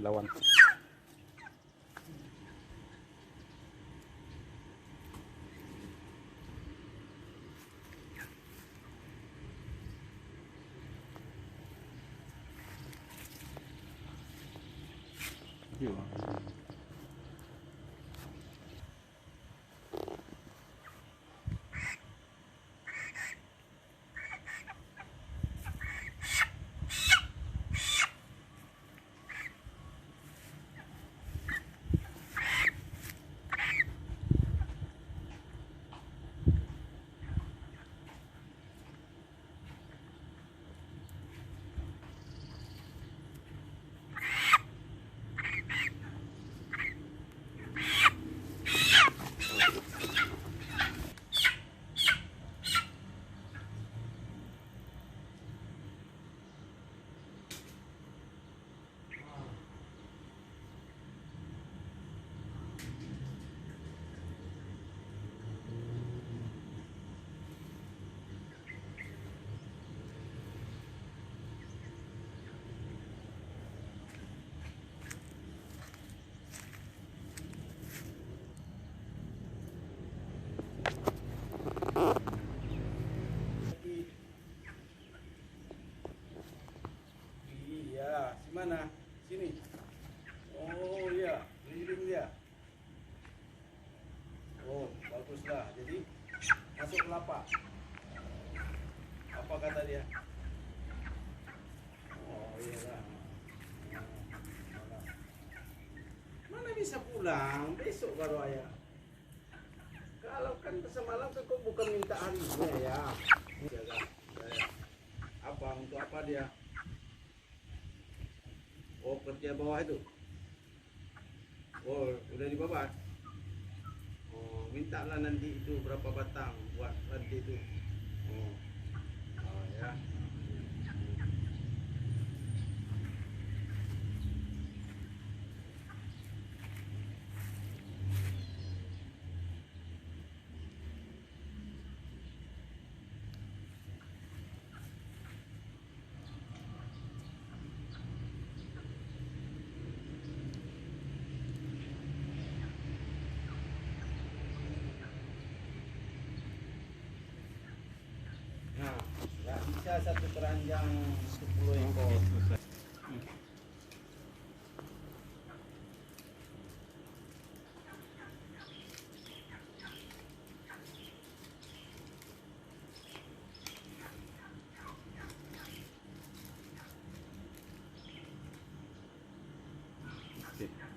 lawan. Iya, mana? Sini. Oh iya, keliling dia. Oh, baguslah. Jadi masuk kelapa. Apa kata dia? Oh iya lah. Mana bisa pulang? Besok baru ayah. Kalau kan semalam kan kau bukan minta harinya ya. Jaga. Apa untuk apa dia? Oh, kerja bawah itu. Oh, udah dibabat. Oh, mintalah nanti itu berapa batang buat nanti itu. Oh, oh ya. Nah, nggak bisa satu keranjang 10 ekor. Oke.